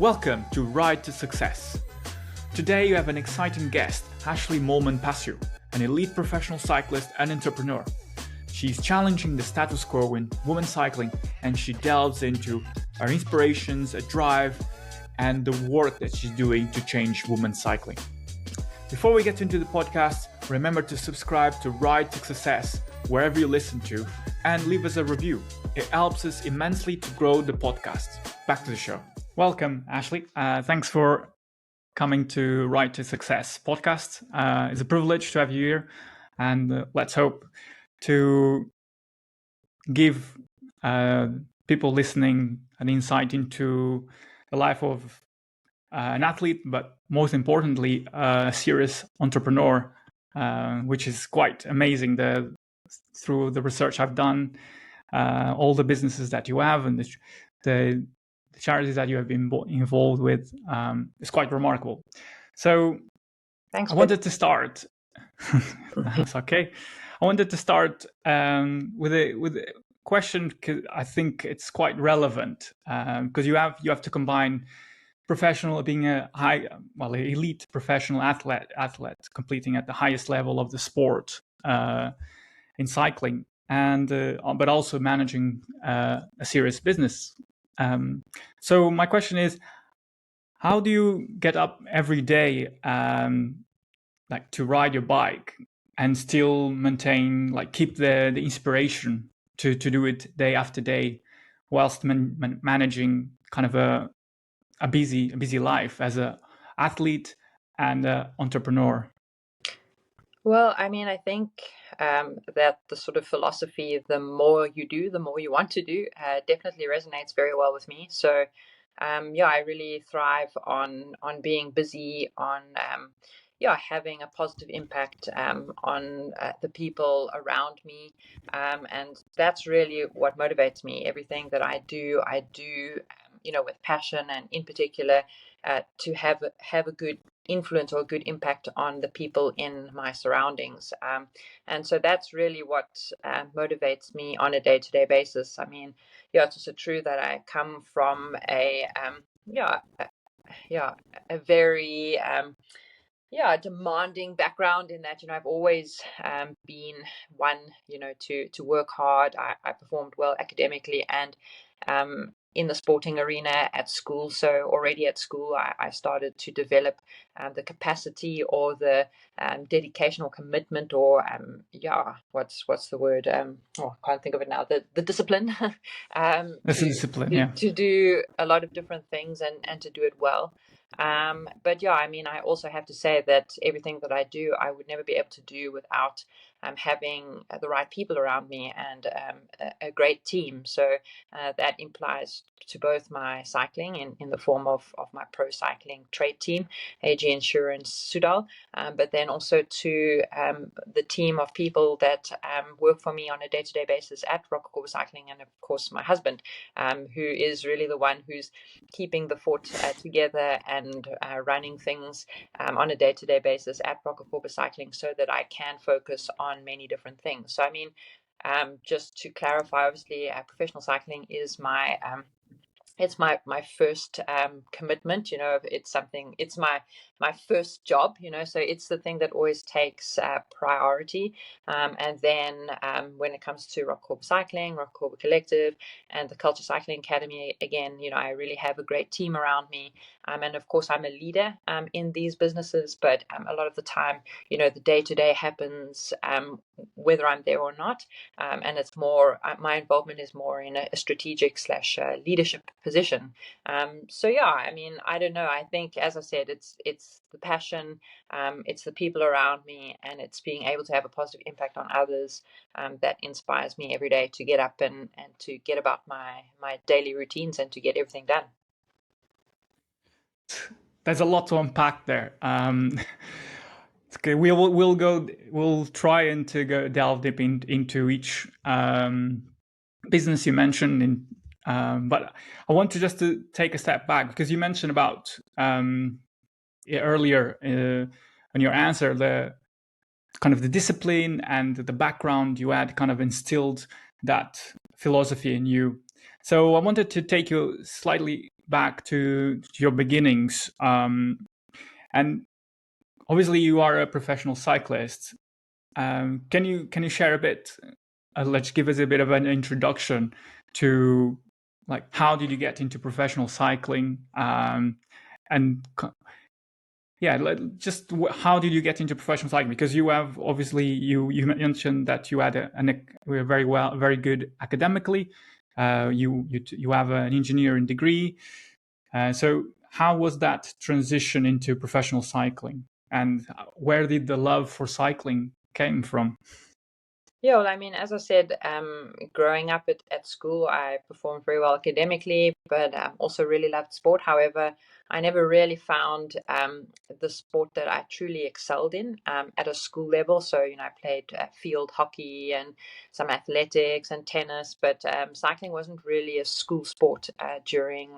Welcome to Ride to Success. Today you have an exciting guest, Ashleigh Moolman Pasio, an elite professional cyclist and entrepreneur. She's challenging the status quo in women's cycling, and she delves into her inspirations, her drive, and the work that she's doing to change women's cycling. Before we get into the podcast, remember to subscribe to Ride to Success wherever you listen to and leave us a review. It helps us immensely to grow the podcast. Back to the show. Welcome, Ashleigh. Thanks for coming to Ride to Success podcast. It's a privilege to have you here, and let's hope to give people listening an insight into the life of an athlete, but most importantly, a serious entrepreneur, which is quite amazing. Through the research I've done, all the businesses that you have and the charities that you have been involved with is quite remarkable. So Thanks, I wanted to start. That's okay. I wanted to start with a question, because I think it's quite relevant, because you have to combine being a elite professional athlete competing at the highest level of the sport in cycling, and but also managing a serious business. So my question is, how do you get up every day, to ride your bike and still maintain, keep the inspiration to do it day after day, whilst managing kind of a busy life as a athlete and entrepreneur? Well, I think that the sort of philosophy, the more you do, the more you want to do, definitely resonates very well with me. So, I really thrive on being busy, on having a positive impact on the people around me, and that's really what motivates me. Everything that I do, with passion, and in particular, to have a good influence or a good impact on the people in my surroundings. And so that's really what motivates me on a day-to-day basis. It's also true that I come from a very demanding background, in that I've always been one to work hard. I performed well academically and in the sporting arena at school. So already at school, I started to develop the capacity or the dedication or commitment, or what's the word? I can't think of it now. The discipline. To do a lot of different things and to do it well. But I also have to say that everything that I do, I would never be able to do without having the right people around me and a great team. So that implies to both my cycling in the form of my pro cycling trade team, AG Insurance Sudal, but then also to the team of people that work for me on a day-to-day basis at Rocacorba Cycling, and of course my husband, who is really the one who's keeping the fort together and running things on a day-to-day basis at Rocacorba Cycling, so that I can focus on many different things. So just to clarify, obviously professional cycling is my it's my first commitment. It's my first job, so it's the thing that always takes priority. And then when it comes to Rocacorba Cycling, Rocacorba Collective, and the Khaltsha Cycling Academy, again, I really have a great team around me. And of course, I'm a leader in these businesses, but a lot of the time, the day-to-day happens whether I'm there or not. And it's more, my involvement is more in a strategic / leadership position. I don't know. I think, as I said, it's the passion, it's the people around me, and it's being able to have a positive impact on others that inspires me every day to get up and to get about my daily routines and to get everything done. There's a lot to unpack there. Okay, we'll try and to go delve deep into each business you mentioned, but I want to just to take a step back, because you mentioned about earlier in your answer, the kind of the discipline and the background you had kind of instilled that philosophy in you. So I wanted to take you slightly back to your beginnings, and obviously you are a professional cyclist. Can you share a bit? Let's give us a bit of an introduction to like how did you get into professional cycling, and just how did you get into professional cycling? Because you have obviously you mentioned that you had were very good academically. You have an engineering degree. So how was that transition into professional cycling, and where did the love for cycling came from? Yeah, well, I mean, as I said, growing up at school, I performed very well academically, but also really loved sport. However, I never really found the sport that I truly excelled in at a school level. So, I played field hockey and some athletics and tennis, but cycling wasn't really a school sport during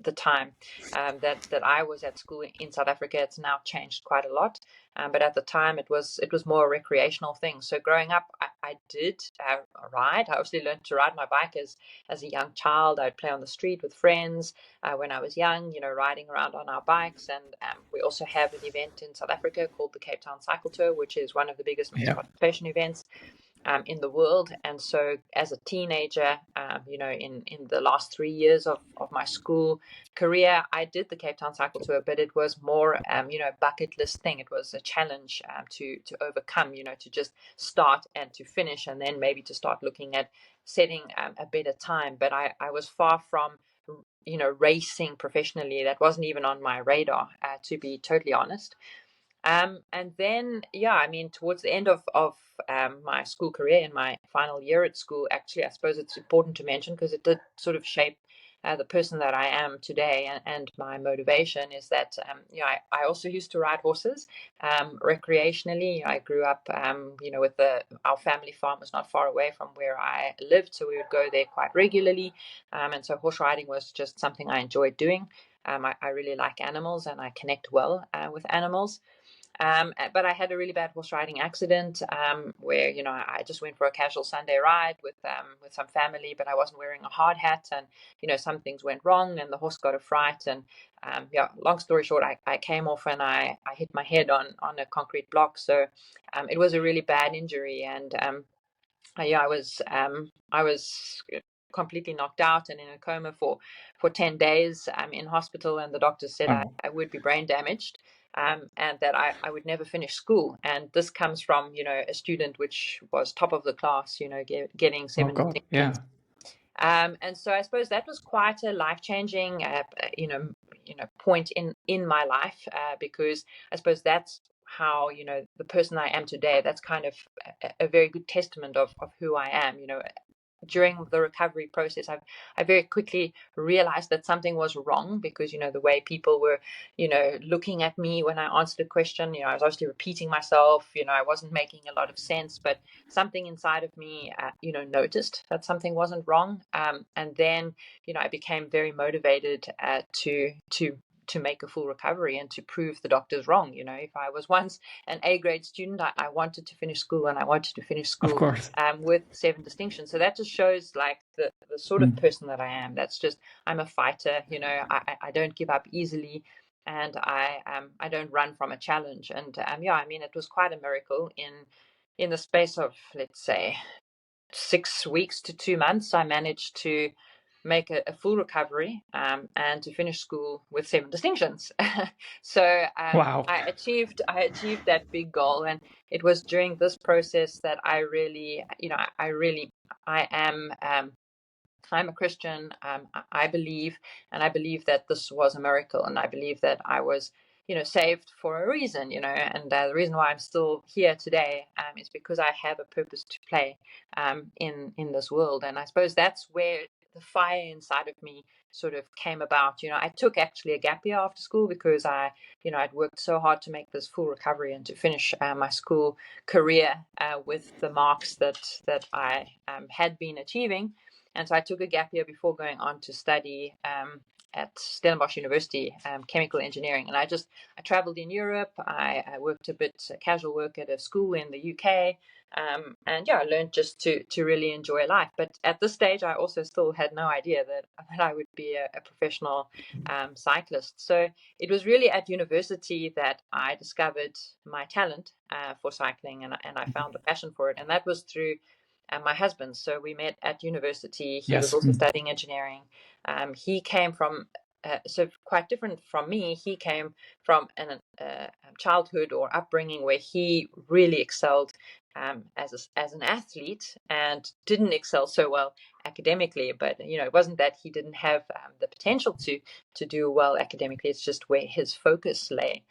the time that I was at school in South Africa. It's now changed quite a lot. But at the time, it was more a recreational thing. So growing up, I did ride. I obviously learned to ride my bike as a young child. I'd play on the street with friends when I was young, riding around on our bikes. And we also have an event in South Africa called the Cape Town Cycle Tour, which is one of the biggest mixed Yeah. participation events in the world. And so as a teenager, in the last 3 years of my school career, I did the Cape Town Cycle Tour, but it was more, a bucket list thing. It was a challenge to overcome, to just start and to finish, and then maybe to start looking at setting a better time. But I was far from, racing professionally. That wasn't even on my radar, to be totally honest. And then, yeah, I mean, towards the end of my school career, in my final year at school, actually, I suppose it's important to mention because it did sort of shape the person that I am today, and my motivation is that, I also used to ride horses recreationally. I grew up, with our family farm was not far away from where I lived, so we would go there quite regularly. And so horse riding was just something I enjoyed doing. I really like animals and I connect well with animals. But I had a really bad horse riding accident where I just went for a casual Sunday ride with some family, but I wasn't wearing a hard hat, and some things went wrong, and the horse got a fright, and long story short, I came off and I hit my head on a concrete block, so it was a really bad injury, and I was completely knocked out and in a coma for 10 days in hospital, and the doctors said Oh, I would be brain damaged, and that I would never finish school. And this comes from, a student which was top of the class, getting oh seven God, yeah. distinctions. And so I suppose that was quite a life-changing, point in my life, because I suppose that's how, the person I am today. That's kind of a very good testament of who I am. During the recovery process, I very quickly realized that something was wrong, because the way people were looking at me when I answered a question, I was obviously repeating myself, I wasn't making a lot of sense, but something inside of me noticed that something wasn't wrong, and then I became very motivated to make a full recovery and to prove the doctors wrong. If I was once an A grade student, I wanted to finish school, and I wanted to finish Of school course. with 7 distinctions. So that just shows like the sort of Mm. person that I am. That's just, I'm a fighter. I don't give up easily, and I don't run from a challenge. And I mean, it was quite a miracle in the space of, let's say, 6 weeks to 2 months. I managed to make a full recovery and to finish school with 7 distinctions. So Wow. I achieved that big goal, and it was during this process that I really, I am. I'm a Christian. I believe, and I believe that this was a miracle, and I believe that I was, saved for a reason, and the reason why I'm still here today is because I have a purpose to play in this world, and I suppose that's where the fire inside of me sort of came about. I took actually a gap year after school because I'd worked so hard to make this full recovery and to finish my school career with the marks that I had been achieving. And so I took a gap year before going on to study Stellenbosch University, chemical engineering. And I traveled in Europe. I worked a bit casual work at a school in the UK. And yeah, I learned just to really enjoy life. But at this stage, I also still had no idea that I would be a professional cyclist. So it was really at university that I discovered my talent for cycling, and I found the passion for it. And that was through my husband. So we met at university. He was Yes. also studying engineering. He came from so quite different from me. He came from a childhood or upbringing where he really excelled as an athlete and didn't excel so well academically. But it wasn't that he didn't have the potential to do well academically. It's just where his focus lay.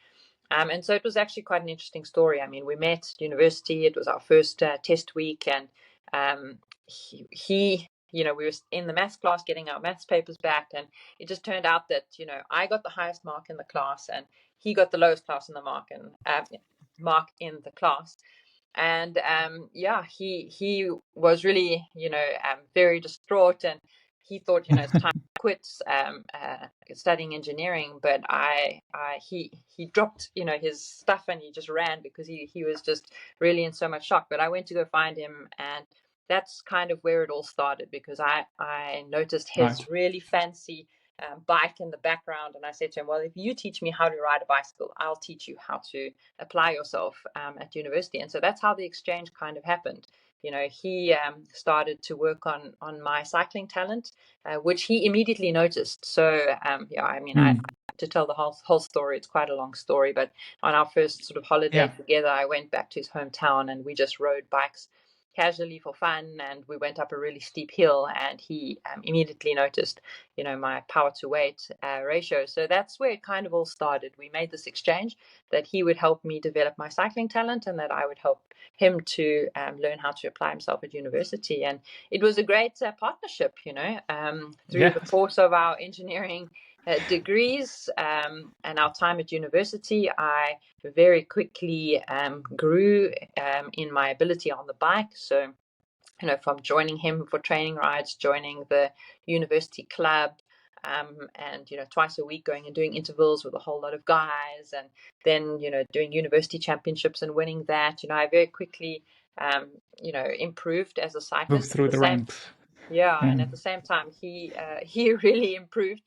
And so it was actually quite an interesting story. I mean, we met at university. It was our first test week, and he we were in the maths class getting our maths papers back, and it just turned out that I got the highest mark in the class, and he got the lowest class in the mark in the class. And he was really very distraught, and he thought it's time to quit studying engineering. But he dropped his stuff, and he just ran because he was just really in so much shock. But I went to go find him, and that's kind of where it all started, because I noticed his really fancy bike in the background, and I said to him, well, if you teach me how to ride a bicycle, I'll teach you how to apply yourself at university. And so that's how the exchange kind of happened. He started to work on my cycling talent, which he immediately noticed. So I to tell the whole story, it's quite a long story, but on our first sort of holiday together, I went back to his hometown, and we just rode bikes casually for fun, and we went up a really steep hill, and he immediately noticed my power to weight ratio. So that's where it kind of all started. We made this exchange that he would help me develop my cycling talent, and that I would help him to learn how to apply himself at university. And it was a great partnership, through the course of our engineering degrees and our time at university. I very quickly grew in my ability on the bike. So, from joining him for training rides, joining the university club, and twice a week going and doing intervals with a whole lot of guys, and then doing university championships and winning that. I very quickly improved as a cyclist. Moved through the ranks. Yeah, and at the same time, he really improved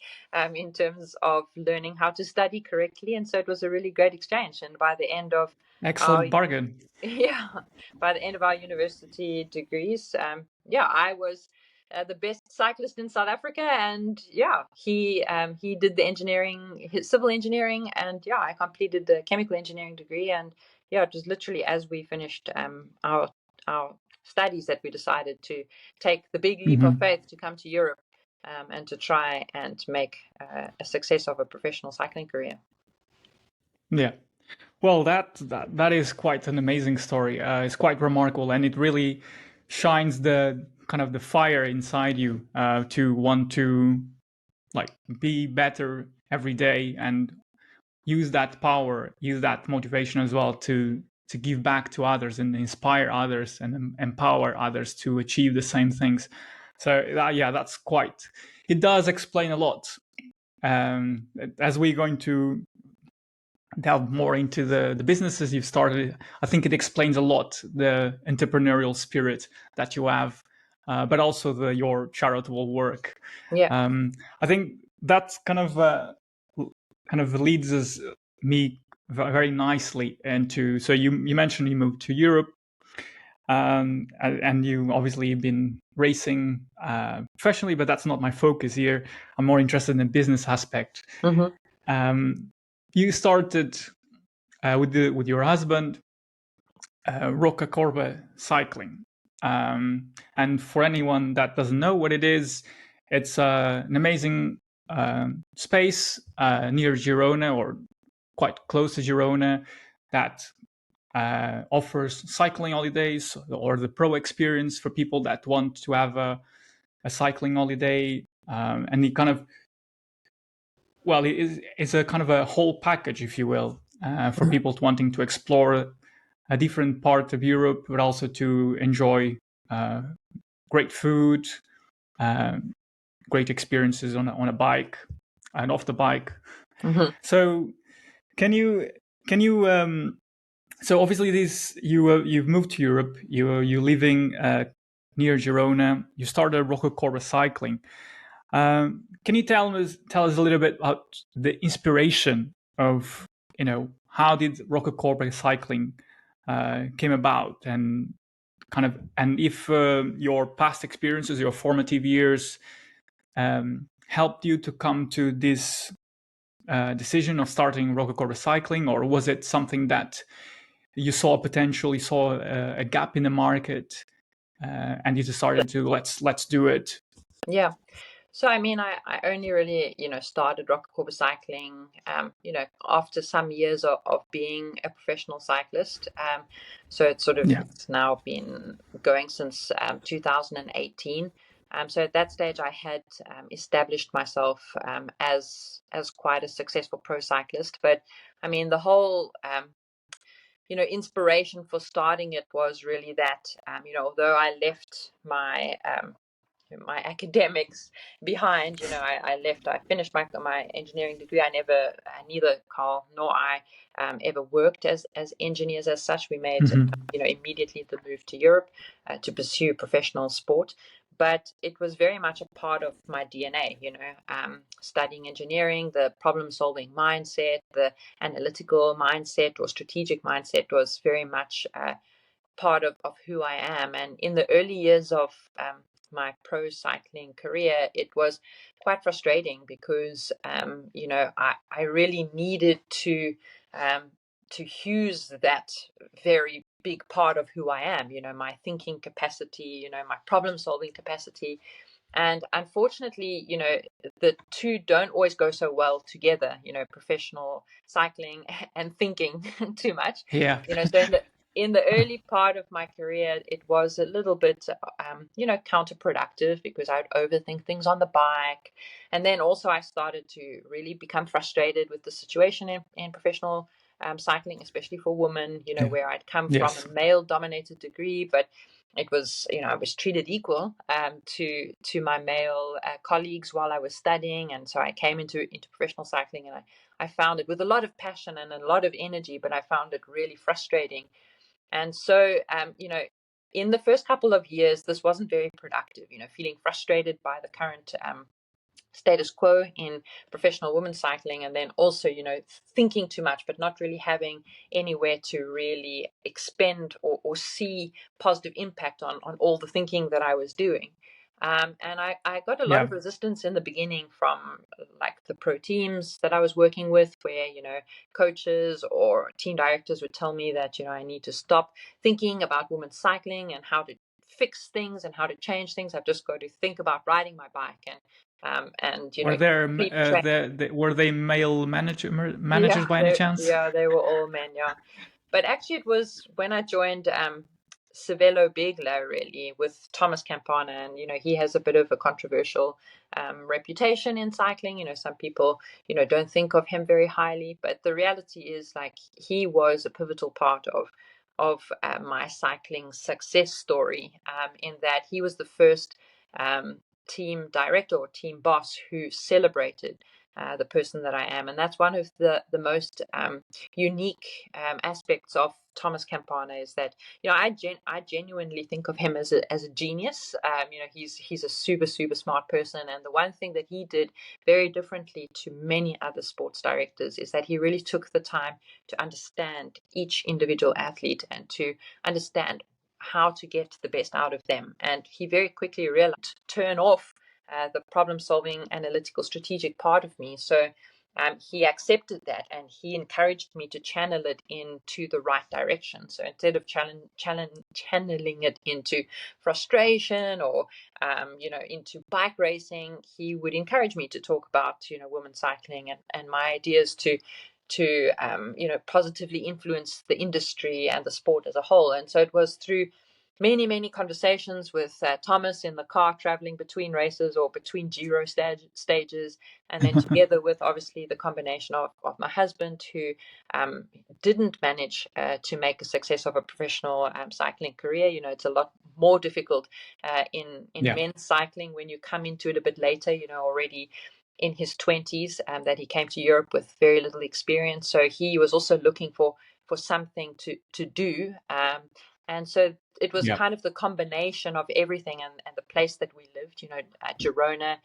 in terms of learning how to study correctly, and so it was a really great exchange. And by the end of excellent bargain. Yeah, by the end of our university degrees, I was the best cyclist in South Africa, and he did the engineering, his civil engineering, and I completed the chemical engineering degree, and it was literally as we finished our studies that we decided to take the big leap of faith to come to Europe and to try and make a success of a professional cycling career. Yeah. Well, that is quite an amazing story. It's quite remarkable, and it really shines the kind of the fire inside you to want to be better every day, and use that power, use that motivation as well to give back to others and inspire others and empower others to achieve the same things. So that's quite. It does explain a lot. As we're going to delve more into the businesses you've started, I think it explains a lot the entrepreneurial spirit that you have, but also your charitable work. Yeah. I think that's kind of leads me very nicely into. So you mentioned you moved to Europe, and you obviously been racing professionally, but that's not my focus here. I'm more interested in the business aspect. You started with your husband, Rocacorba Cycling, and for anyone that doesn't know what it is, it's an amazing space near Girona, or quite close to Girona, that offers cycling holidays, or the pro experience for people that want to have a cycling holiday, and it kind of, well, it's a kind of a whole package, if you will, for people wanting to explore a different part of Europe, but also to enjoy great food, great experiences on a bike. and off the bike. Mm-hmm. So can you so obviously you've moved to Europe. You're living near Girona. You started Rocacorba Cycling. Can you tell us a little bit about the inspiration of, how did Rocacorba Cycling came about, and if your past experiences, your formative years, helped you to come to this decision of starting Rocacorba Cycling, or was it something that you saw potential, you saw a gap in the market, and you decided to let's do it? Yeah. So, I mean, I only really, started Rocacorba Cycling, after some years of being a professional cyclist. So Yeah. it's now been going since 2018. So at that stage, I had established myself as quite a successful pro cyclist. But I mean, the whole inspiration for starting it was really that, although I left my academics behind. I finished my engineering degree. Neither Carl nor I ever worked as engineers as such. We made, immediately the move to Europe to pursue professional sport. But it was very much a part of my DNA, studying engineering, the problem solving mindset, the analytical mindset or strategic mindset was very much part of who I am. And in the early years of my pro cycling career, it was quite frustrating because, I really needed to use that very big part of who I am, my thinking capacity, my problem solving capacity. And unfortunately, the two don't always go so well together, professional cycling and thinking too much. Yeah. So in the early part of my career, it was a little bit, counterproductive because I'd overthink things on the bike. And then also I started to really become frustrated with the situation in professional cycling, especially for women, Yeah. where I'd come from Yes. a male dominated degree, but it was, I was treated equal to my male colleagues while I was studying. And so I came into professional cycling, and I found it with a lot of passion and a lot of energy, but I found it really frustrating. And so, in the first couple of years, this wasn't very productive, feeling frustrated by the current status quo in professional women's cycling, and then also, thinking too much, but not really having anywhere to really expend or see positive impact on all the thinking that I was doing. And I got a lot Yeah. of resistance in the beginning from like the pro teams that I was working with, where, coaches or team directors would tell me that, I need to stop thinking about women's cycling and how to fix things and how to change things. I've just got to think about riding my bike and Were there keep track. were they male managers Yeah, by any chance? they were all men. Yeah, but actually, it was when I joined Cervelo Begler, really, with Thomas Campana, and he has a bit of a controversial reputation in cycling. Some people don't think of him very highly, but the reality is, like, he was a pivotal part of my cycling success story, in that he was the first team director or team boss who celebrated the person that I am. And that's one of the most unique aspects of Thomas Campana, is that, I genuinely think of him as a genius. He's a super, super smart person. And the one thing that he did very differently to many other sports directors is that he really took the time to understand each individual athlete and to understand how to get the best out of them. And he very quickly realized to turn off the problem solving, analytical, strategic part of me. So he accepted that, and he encouraged me to channel it into the right direction. So instead of channeling it into frustration or into bike racing, he would encourage me to talk about women's cycling and my ideas to positively influence the industry and the sport as a whole. And so it was through many, many conversations with Thomas in the car traveling between races or between Giro stages, and then together with obviously the combination of my husband, who didn't manage to make a success of a professional cycling career. It's a lot more difficult in Yeah. men's cycling when you come into it a bit later, already in his 20s, that he came to Europe with very little experience. So he was also looking for something to do. And so it was Yeah. kind of the combination of everything, and the place that we lived. Girona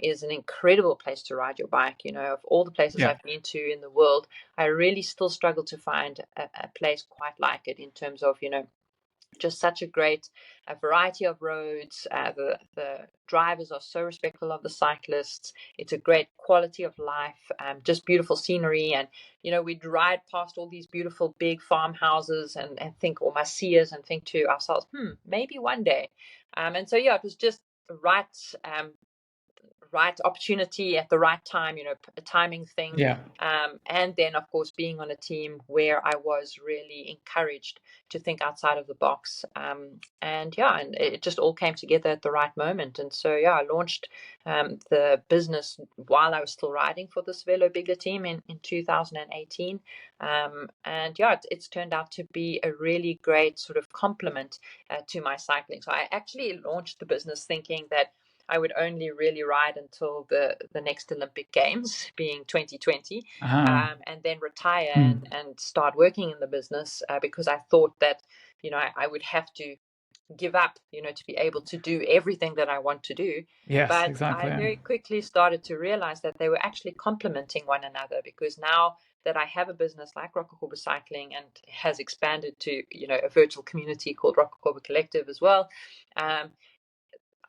is an incredible place to ride your bike. Of all the places Yeah. I've been to in the world, I really still struggle to find a place quite like it in terms of, just such a great variety of roads. The drivers are so respectful of the cyclists. It's a great quality of life, just beautiful scenery. And, we'd ride past all these beautiful big farmhouses and think, or macias, and think to ourselves, maybe one day. And so, yeah, it was just right. Right opportunity at the right time, a timing thing. Yeah. And then, of course, being on a team where I was really encouraged to think outside of the box. And it just all came together at the right moment. And so, I launched the business while I was still riding for this Velo Bigger team in 2018. And it's turned out to be a really great sort of complement to my cycling. So I actually launched the business thinking that I would only really ride until the next Olympic Games, being 2020, Ah. and then retire Hmm. and start working in the business, because I thought that, I would have to give up, to be able to do everything that I want to do. Yes, But I exactly. very quickly started to realize that they were actually complementing one another, because now that I have a business like Rocacorba Cycling, and has expanded to, a virtual community called Rocacorba Collective as well,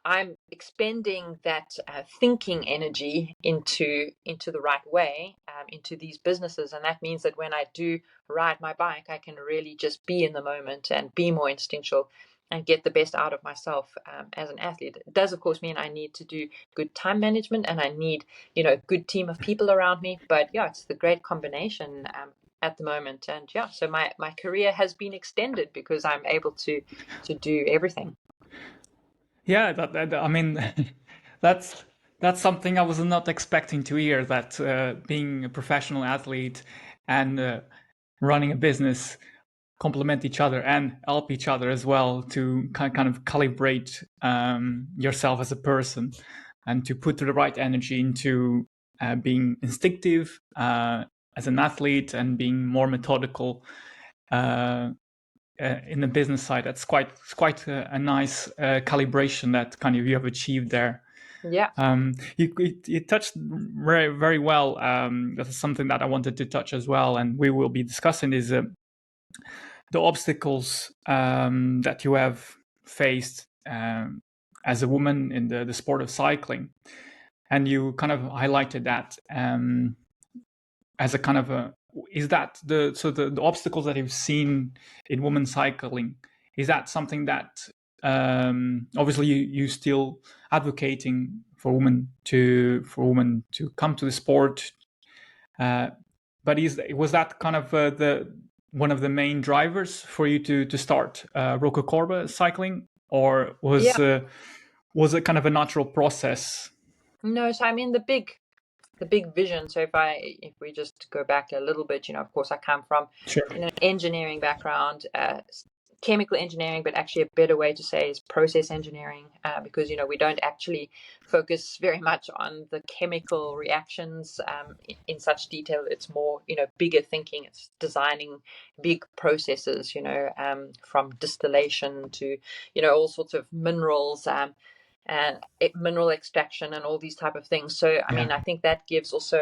I'm expending that thinking energy into the right way, into these businesses. And that means that when I do ride my bike, I can really just be in the moment and be more instinctual and get the best out of myself as an athlete. It does, of course, mean I need to do good time management, and I need, a good team of people around me. But it's the great combination at the moment. And so my career has been extended because I'm able to do everything. Yeah, I mean, that's something I was not expecting to hear. That being a professional athlete and running a business complement each other and help each other as well to kind of calibrate yourself as a person, and to put the right energy into being instinctive as an athlete and being more methodical in the business side. That's quite a nice calibration that kind of you have achieved there. Yeah. You touched very, very well. That is something that I wanted to touch as well, and we will be discussing is the obstacles that you have faced as a woman in the sport of cycling. And you kind of highlighted that as a kind of a, is that the obstacles that you've seen in women cycling, is that something that obviously you still advocating for women to come to the sport, but was that kind of the one of the main drivers for you to start Rocacorba Cycling, or Yeah. was it kind of a natural process? No, so I mean the big vision. So if we just go back a little bit, of course I come from Sure. an engineering background, chemical engineering, but actually a better way to say is process engineering, because we don't actually focus very much on the chemical reactions in such detail. It's more bigger thinking. It's designing big processes, from distillation to all sorts of minerals. And mineral extraction and all these type of things. So, I mean, I think that gives also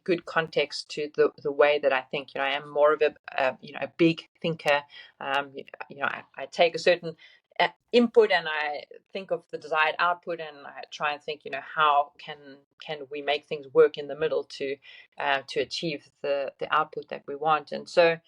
good context to the way that I think. I am more of a big thinker. I take a certain input and I think of the desired output, and I try and think, how can we make things work in the middle to achieve the output that we want. And so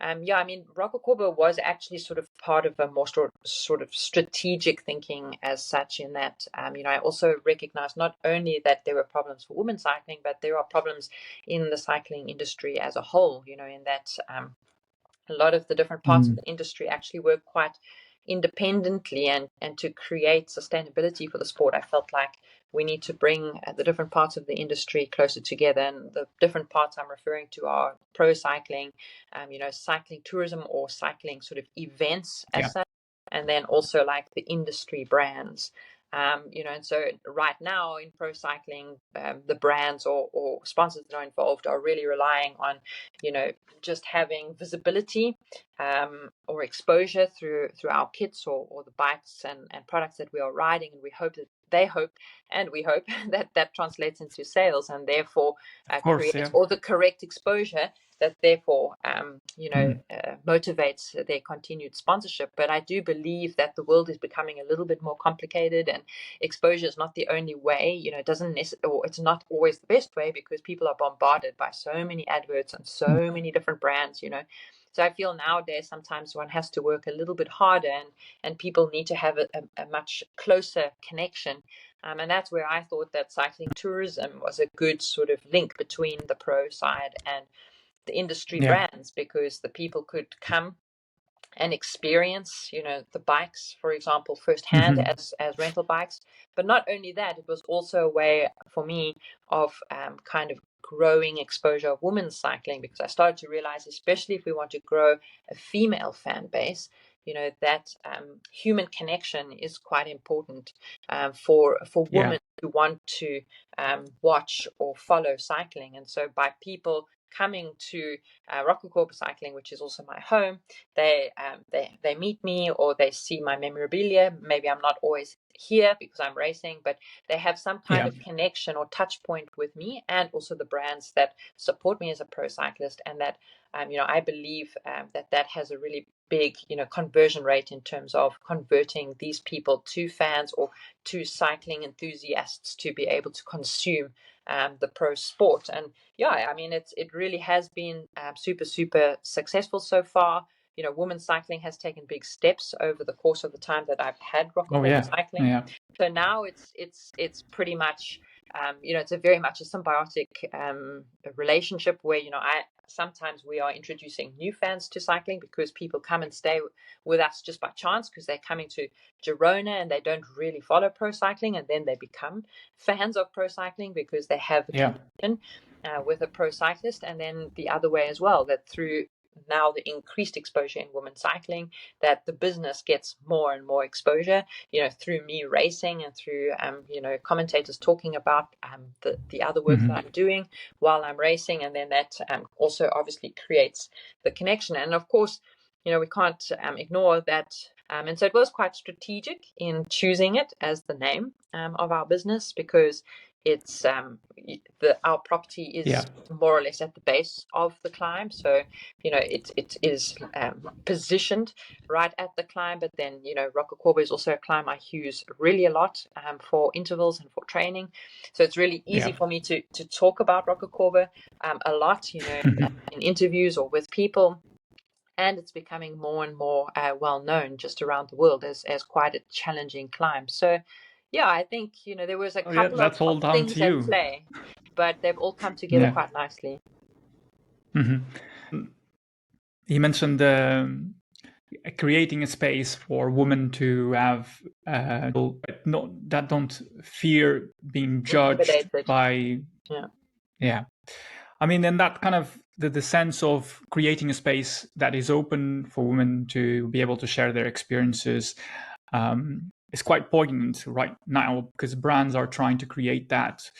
I mean, Rocacorba was actually sort of part of a more sort of strategic thinking as such, in that, I also recognize not only that there were problems for women cycling, but there are problems in the cycling industry as a whole, in that a lot of the different parts of the industry actually work quite independently, and to create sustainability for the sport, I felt like we need to bring the different parts of the industry closer together. And the different parts I'm referring to are pro cycling, cycling tourism or cycling sort of events as such, and then also like the industry brands. And so right now in pro cycling, the brands or sponsors that are involved are really relying on, just having visibility or exposure through our kits or the bikes and products that we are riding, and we hope that they hope and we hope that translates into sales, and therefore Of course, creates all the correct exposure that therefore motivates their continued sponsorship. But I do believe that the world is becoming a little bit more complicated, and exposure is not the only way. It doesn't or it's not always the best way, because people are bombarded by so many adverts and so many different brands. So I feel nowadays sometimes one has to work a little bit harder, and people need to have a much closer connection. And that's where I thought that cycling tourism was a good sort of link between the pro side and the industry brands, because the people could come and experience, the bikes, for example, firsthand as rental bikes. But not only that, it was also a way for me of kind of growing exposure of women's cycling, because I started to realize, especially if we want to grow a female fan base, that human connection is quite important for women who want to watch or follow cycling. And so by people coming to Rocacorba Cycling, which is also my home, they meet me, or they see my memorabilia. Maybe I'm not always here because I'm racing, but they have some kind of connection or touch point with me, and also the brands that support me as a pro cyclist. And that I believe that has a really big conversion rate in terms of converting these people to fans or to cycling enthusiasts to be able to consume the pro sport. And it really has been super successful so far. Women's cycling has taken big steps over the course of the time that I've had Rocacorba Cycling. So now it's pretty much it's a very much a symbiotic relationship where sometimes we are introducing new fans to cycling, because people come and stay with us just by chance because they're coming to Girona and they don't really follow pro cycling, and then they become fans of pro cycling because they have a connection with a pro cyclist. And then the other way as well, that through now the increased exposure in women's cycling, that the business gets more and more exposure, through me racing and through, commentators talking about the other work that I'm doing while I'm racing. And then that also obviously creates the connection. And of course, we can't ignore that. And so it was quite strategic in choosing it as the name of our business, because it's our property is more or less at the base of the climb, so it is positioned right at the climb. But then Rocacorba is also a climb I use really a lot for intervals and for training, so it's really easy for me to talk about Rocacorba a lot, in interviews or with people. And it's becoming more and more well known just around the world as quite a challenging climb. So I think there was a couple of things at play, but they've all come together quite nicely. You mentioned creating a space for women to have that don't fear being judged by I mean, and that kind of the sense of creating a space that is open for women to be able to share their experiences is quite poignant right now, because brands are trying to create that.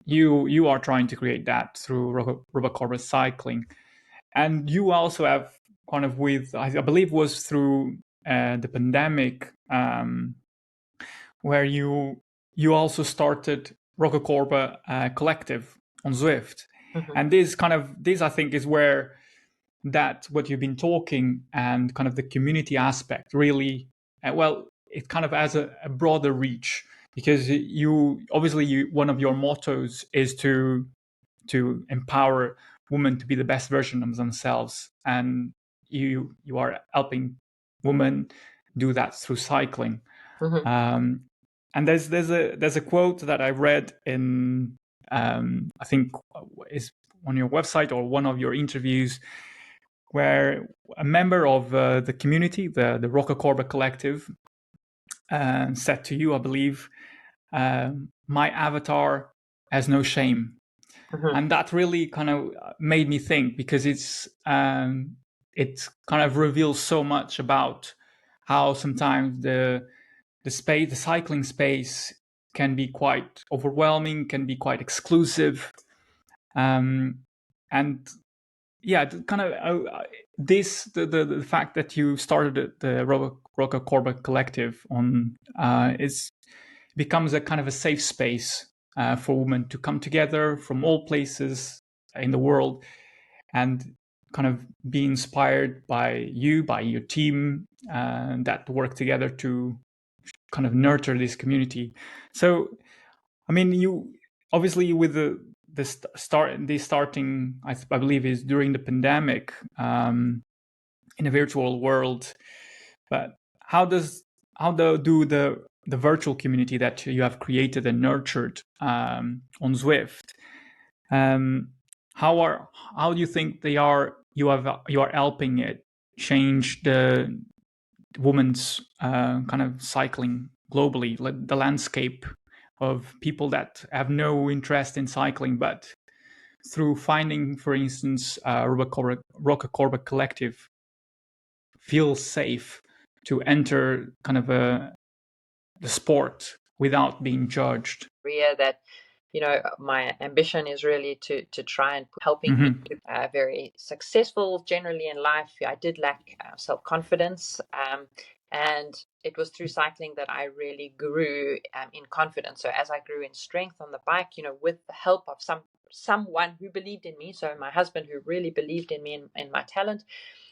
You are trying to create that through Rocacorba Cycling, and you also have kind of I believe was through the pandemic, where you also started Rocacorba Collective on Zwift. And this I think is where what you've been talking and kind of the community aspect really, it kind of has a broader reach, because one of your mottos is to empower women to be the best version of themselves, and you are helping women do that through cycling. And there's a quote that I read in I think is on your website or one of your interviews, where a member of the community, the Rocacorba Collective, said to you, I believe, my avatar has no shame. And that really kind of made me think, because it kind of reveals so much about how sometimes the the cycling space can be quite overwhelming, can be quite exclusive, and yeah, kind of the fact that you started the Rocacorba Collective on is becomes a kind of a safe space for women to come together from all places in the world and kind of be inspired by you, by your team, that work together to kind of nurture this community. So, I mean, you obviously with the starting, I believe, is during the pandemic in a virtual world. But do the virtual community that you have created and nurtured on Zwift, how do you think you are helping it change the women's kind of cycling globally, the landscape of people that have no interest in cycling, but through finding, for instance, Rocacorba Collective, feel safe to enter kind of the sport without being judged? That my ambition is really to try and helping people very successful generally in life. I did lack self-confidence, and it was through cycling that I really grew in confidence. So as I grew in strength on the bike, with the help of someone who believed in me, so my husband, who really believed in me and my talent,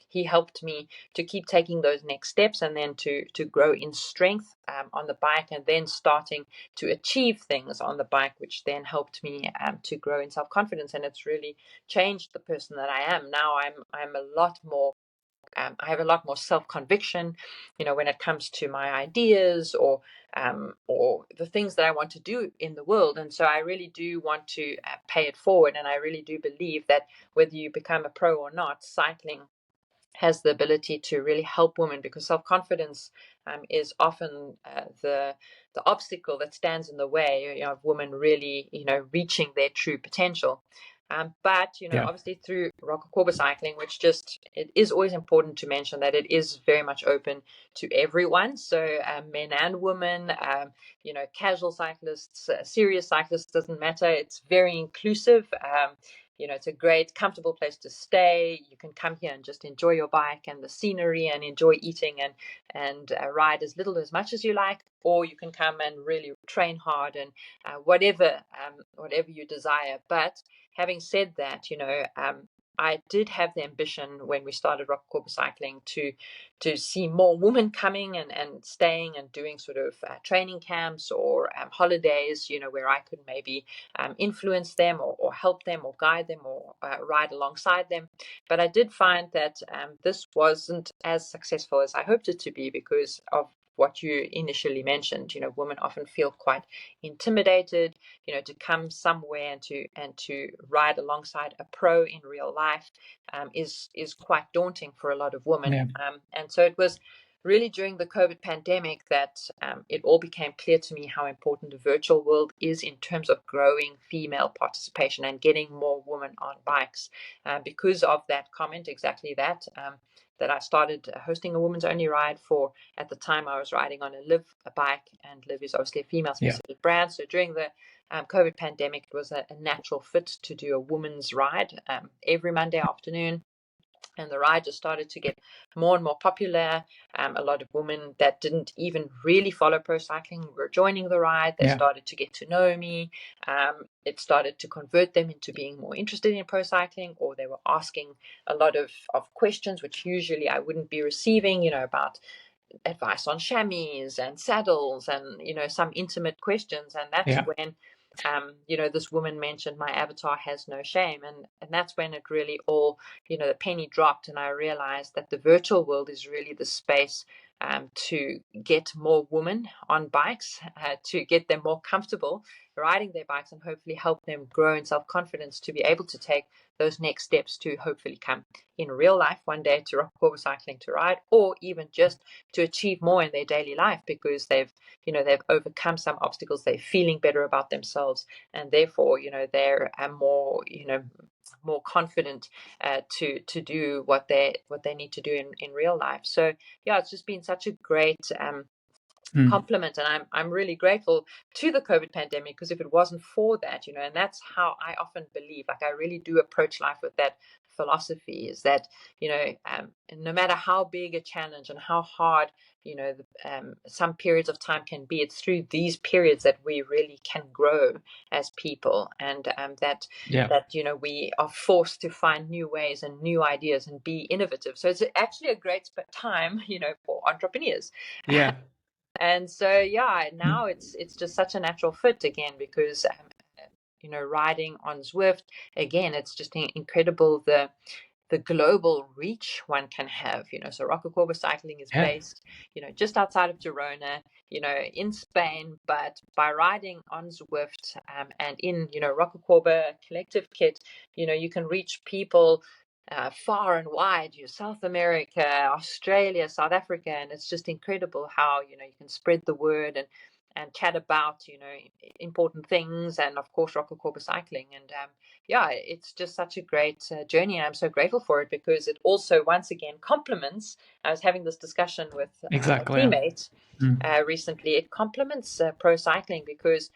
he helped me to keep taking those next steps and then to grow in strength on the bike, and then starting to achieve things on the bike, which then helped me to grow in self-confidence. And it's really changed the person that I am now. I'm a lot more I have a lot more self-conviction, when it comes to my ideas or the things that I want to do in the world. And so I really do want to pay it forward. And I really do believe that whether you become a pro or not, cycling has the ability to really help women, because self-confidence is often the obstacle that stands in the way of women really reaching their true potential. But obviously through Rocacorba Cycling, which it is always important to mention that it is very much open to everyone, so men and women, casual cyclists, serious cyclists, doesn't matter. It's very inclusive. It's a great, comfortable place to stay. You can come here and just enjoy your bike and the scenery and enjoy eating and ride as little as much as you like, or you can come and really train hard and whatever you desire. But having said that, I did have the ambition when we started Rocacorba Cycling to see more women coming and staying and doing sort of training camps or holidays, where I could maybe influence them or help them or guide them or ride alongside them. But I did find that this wasn't as successful as I hoped it to be, because of what you initially mentioned. Women often feel quite intimidated, to come somewhere and to ride alongside a pro in real life is quite daunting for a lot of women. Yeah. And so it was really during the COVID pandemic that it all became clear to me how important the virtual world is in terms of growing female participation and getting more women on bikes. Because of that comment, exactly that I started hosting a women's only ride for, at the time I was riding on a Liv bike, and Liv is obviously a female specific brand. So during the COVID pandemic, it was a natural fit to do a women's ride every Monday afternoon. And the ride just started to get more and more popular. A lot of women that didn't even really follow pro cycling were joining the ride. They started to get to know me. It started to convert them into being more interested in pro cycling, or they were asking a lot of questions, which usually I wouldn't be receiving, about advice on chamois and saddles and, some intimate questions. And that's when this woman mentioned my avatar has no shame. And that's when it really all, the penny dropped, and I realized that the virtual world is really the space to get more women on bikes, to get them more comfortable riding their bikes, and hopefully help them grow in self-confidence to be able to take those next steps to hopefully come in real life one day to Rocacorba Cycling to ride, or even just to achieve more in their daily life, because they've overcome some obstacles, they're feeling better about themselves, and therefore they're more confident to do what they need to do in real life. So it's just been such a great compliment, and I'm really grateful to the COVID pandemic, because if it wasn't for that, and that's how I often believe, like I really do approach life with that philosophy, is that no matter how big a challenge and how hard some periods of time can be, it's through these periods that we really can grow as people, and that we are forced to find new ways and new ideas and be innovative. So it's actually a great time for entrepreneurs. Yeah. And so, now it's just such a natural fit again, because riding on Zwift, again, it's just incredible the global reach one can have. So Rocacorba Cycling is based just outside of Girona, in Spain, but by riding on Zwift and in Rocacorba Collective kit, you can reach people far and wide, South America, Australia, South Africa, and it's just incredible how you can spread the word and chat about important things, and of course Rocacorba Cycling, and it's just such a great journey, and I'm so grateful for it, because it also once again complements. I was having this discussion with a teammate recently. It complements pro cycling, because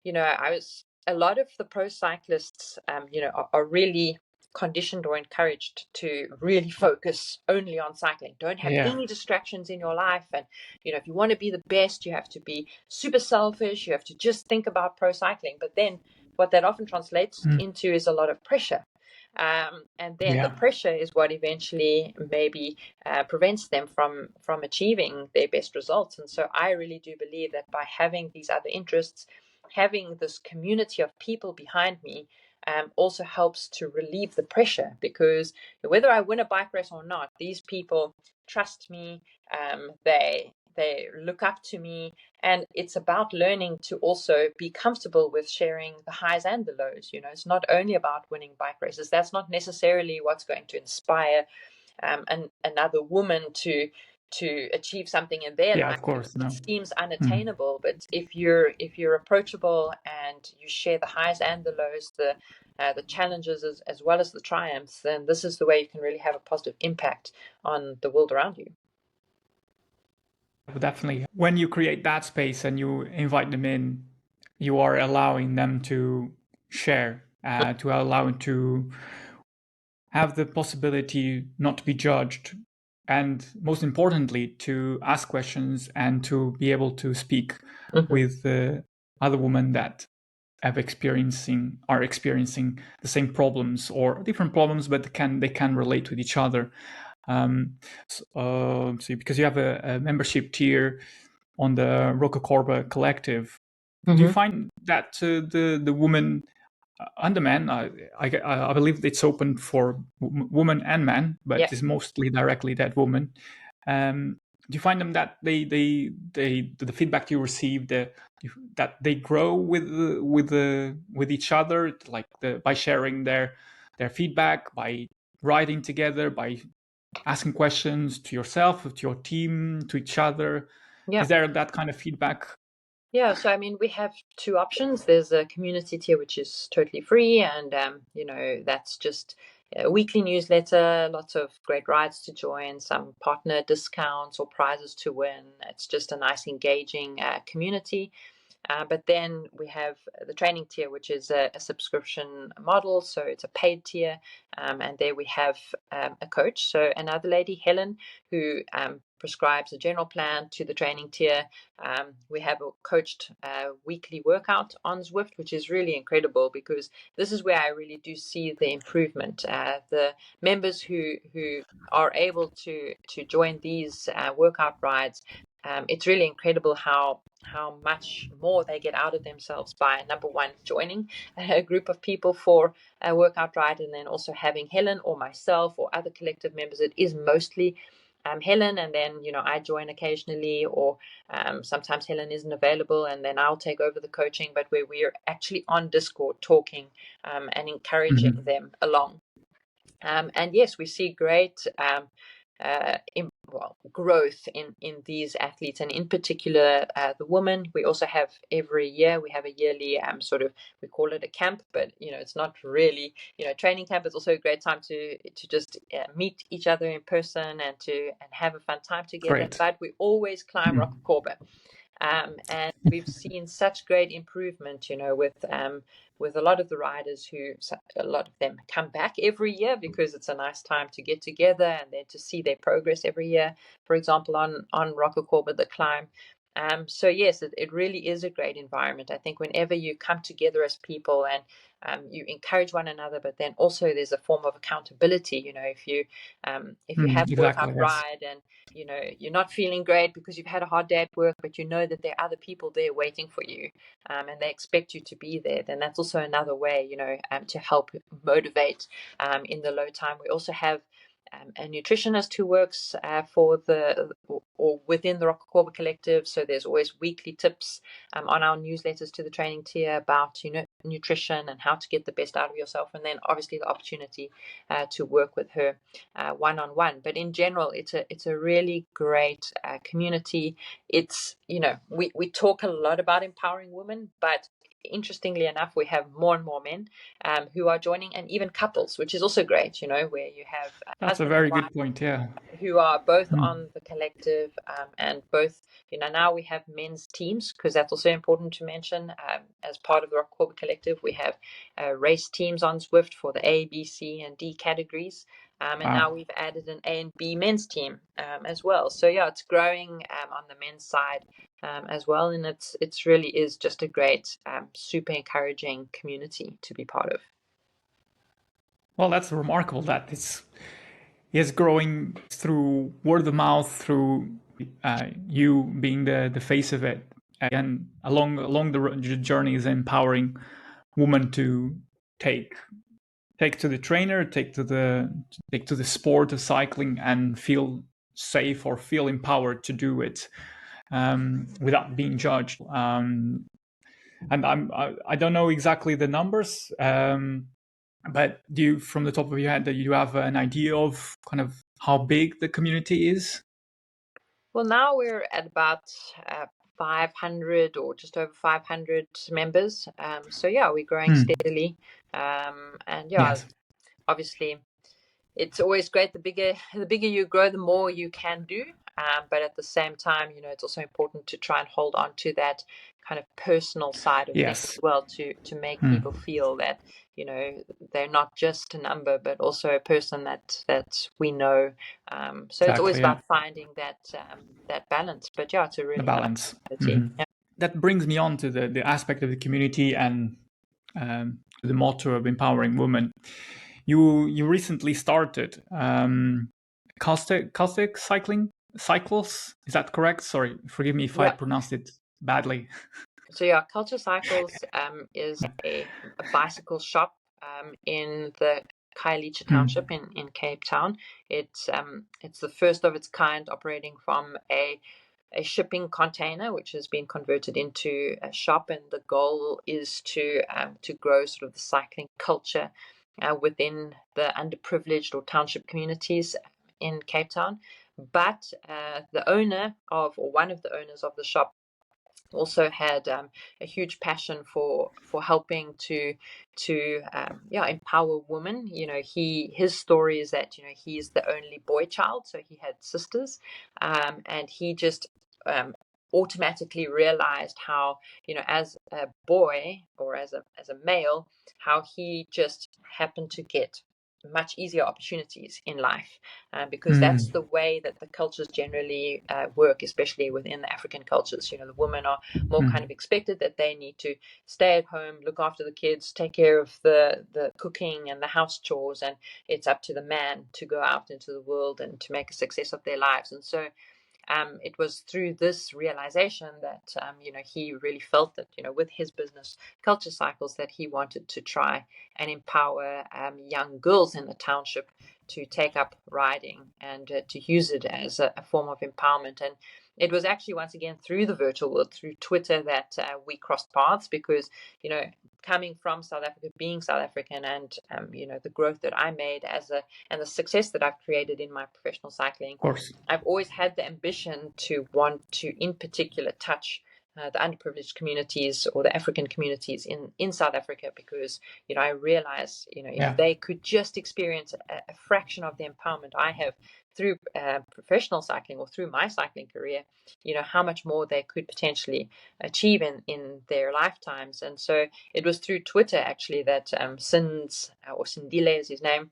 a lot of the pro cyclists are really conditioned or encouraged to really focus only on cycling. Don't have any distractions in your life, and if you want to be the best, you have to be super selfish, you have to just think about pro cycling. But then what that often translates into is a lot of pressure, and then the pressure is what eventually maybe prevents them from achieving their best results. And so I really do believe that by having these other interests, having this community of people behind me, also helps to relieve the pressure, because whether I win a bike race or not, these people trust me, they look up to me, and it's about learning to also be comfortable with sharing the highs and the lows. It's not only about winning bike races. That's not necessarily what's going to inspire another woman to achieve something in their life. Of course, no. It seems unattainable, but if you're approachable and you share the highs and the lows, the challenges as well as the triumphs, then this is the way you can really have a positive impact on the world around you. Definitely. When you create that space and you invite them in, you are allowing them to share, to allow them to have the possibility not to be judged, and most importantly, to ask questions and to be able to speak with other women that are experiencing the same problems or different problems, but they can relate with each other. So because you have a membership tier on the Rocacorba Collective, do you find that the woman and the man, I believe it's open for women and men, but it's mostly directly that woman. Do you find them that they the feedback you receive, that they grow with each other, like by sharing their feedback, by riding together, by asking questions to yourself, to your team, to each other? Is there that kind of feedback? Yeah, so I mean, we have two options. There's a community tier, which is totally free, and that's just a weekly newsletter, lots of great rides to join, some partner discounts or prizes to win. It's just a nice, engaging community. But then we have the training tier, which is a subscription model. So it's a paid tier. And there we have a coach. So another lady, Helen, who prescribes a general plan to the training tier. We have a coached weekly workout on Zwift, which is really incredible, because this is where I really do see the improvement. The members who are able to join these workout rides, it's really incredible how much more they get out of themselves by, number one, joining a group of people for a workout ride, and then also having Helen or myself or other collective members. It is mostly Helen, and then I join occasionally, or sometimes Helen isn't available, and then I'll take over the coaching, but where we're actually on Discord talking and encouraging them along. And yes, we see great growth in these athletes, and in particular the women. We also have every year we have a yearly we call it a camp, but it's not really training camp. It's also a great time to just meet each other in person and have a fun time together. Great. But we always climb Rocacorba. And we've seen such great improvement, with a lot of the riders a lot of them come back every year because it's a nice time to get together and then to see their progress every year. For example, on Rocacorba, the climb. So yes, it really is a great environment. I think whenever you come together as people and you encourage one another, but then also there's a form of accountability. If you have a Exactly, workout yes. ride and you're not feeling great because you've had a hard day at work, but you know that there are other people there waiting for you, and they expect you to be there, then that's also another way, to help motivate in the low time. We also have a nutritionist who works or within the Rocacorba Collective. So there's always weekly tips on our newsletters to the training tier about nutrition and how to get the best out of yourself, and then obviously the opportunity to work with her one-on-one. But in general, it's a really great community. It's we talk a lot about empowering women, but interestingly enough, we have more and more men who are joining, and even couples, which is also great, where you have a That's a husband and very wife good point, yeah. who are both Mm. on the collective, and both, now we have men's teams, because that's also important to mention. As part of the Rocacorba Collective, we have race teams on Zwift for the A, B, C, and D categories. And now Wow. we've added an A and B men's team as well. So yeah, it's growing on the men's side as well, and it's really is just a great, super encouraging community to be part of. Well, that's remarkable that it's growing through word of mouth, through you being the face of it, and along the journey is empowering women to take to the trainer, take to the sport of cycling, and feel safe or feel empowered to do it without being judged. And I don't know exactly the numbers, but do you, from the top of your head, that you have an idea of kind of how big the community is? Well, now we're at about 500 or just over 500 members. So yeah, we're growing steadily. And yeah, Yes, obviously it's always great. The bigger you grow, the more you can do. But at the same time, it's also important to try and hold on to that kind of personal side of things yes. as well, to make people feel that they're not just a number, but also a person that we know. So it's always Exactly, yeah. about finding that balance. But yeah, it's a The really nice balance. community. Yeah. That brings me on to the aspect of the community and the motto of empowering women. You recently started Khaltsha Cycling Cyclists. Is that correct? Sorry, forgive me if I Yeah. pronounced it badly. So yeah, Khaltsha Cycles is a bicycle shop in the Khaltsha township in Cape Town. It's the first of its kind, operating from a shipping container, which has been converted into a shop, and the goal is to grow sort of the cycling culture within the underprivileged or township communities in Cape Town. But the owner or one of the owners of the shop also had a huge passion for helping to empower women. His story is that he's the only boy child, so he had sisters, and he just automatically realized how, as a boy or as a male, how he just happened to get much easier opportunities in life, because that's the way that the cultures generally work, especially within the African cultures. The women are more kind of expected that they need to stay at home, look after the kids, take care of the cooking and the house chores, and it's up to the man to go out into the world and to make a success of their lives. And so it was through this realization that he really felt that with his business Khaltsha Cycles, that he wanted to try and empower young girls in the township to take up riding and to use it as a form of empowerment. And it was actually once again through the virtual world, through Twitter, that we crossed paths, because coming from South Africa, being South African, and the growth that I made and the success that I've created in my professional cycling, Of course. I've always had the ambition to want to, in particular, touch the underprivileged communities or the African communities in South Africa, because I realize if they could just experience a fraction of the empowerment I have through professional cycling or through my cycling career, how much more they could potentially achieve in their lifetimes. And so it was through Twitter actually that Sindile is his name.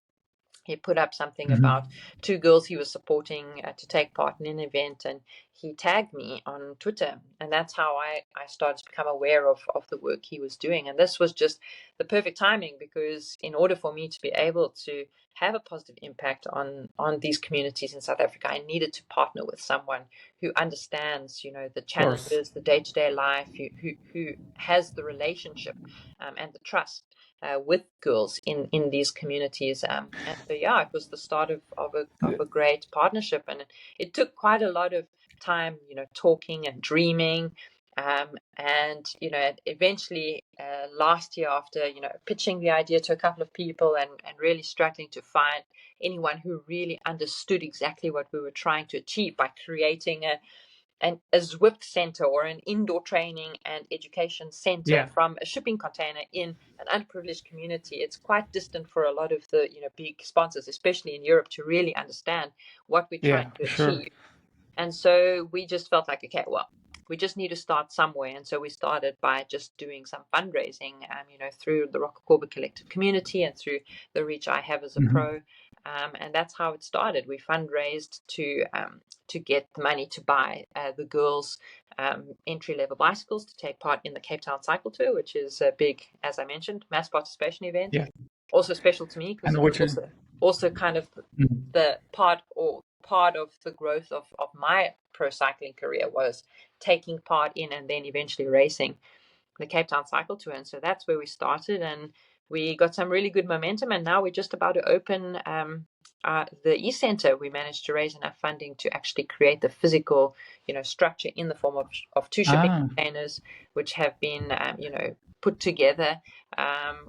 He put up something about two girls he was supporting to take part in an event, and he tagged me on Twitter, and that's how I started to become aware of the work he was doing. And this was just the perfect timing, because in order for me to be able to have a positive impact on these communities in South Africa, I needed to partner with someone who understands, the challenges, the day-to-day life, who has the relationship and the trust with girls in these communities. And so, yeah, it was the start of a great partnership. And it took quite a lot of time, talking and dreaming. And, eventually last year, after, pitching the idea to a couple of people and really struggling to find anyone who really understood exactly what we were trying to achieve by creating a Zwift center or an indoor training and education center from a shipping container in an underprivileged community. It's quite distant for a lot of the big sponsors, especially in Europe, to really understand what we're trying to achieve. And so we just felt like, okay, well, we just need to start somewhere. And so we started by just doing some fundraising, through the Rocacorba Collective community and through the reach I have as a pro. And that's how it started. We fundraised to get the money to buy the girls' entry-level bicycles to take part in the Cape Town Cycle Tour, which is a big, as I mentioned, mass participation event. Yeah. Also special to me, because it was also kind of the part of the growth of my pro cycling career was taking part in and then eventually racing the Cape Town Cycle Tour. And so that's where we started, and we got some really good momentum, and now we're just about to open the e-center. We managed to raise enough funding to actually create the physical, structure in the form of two shipping containers, which have been, put together,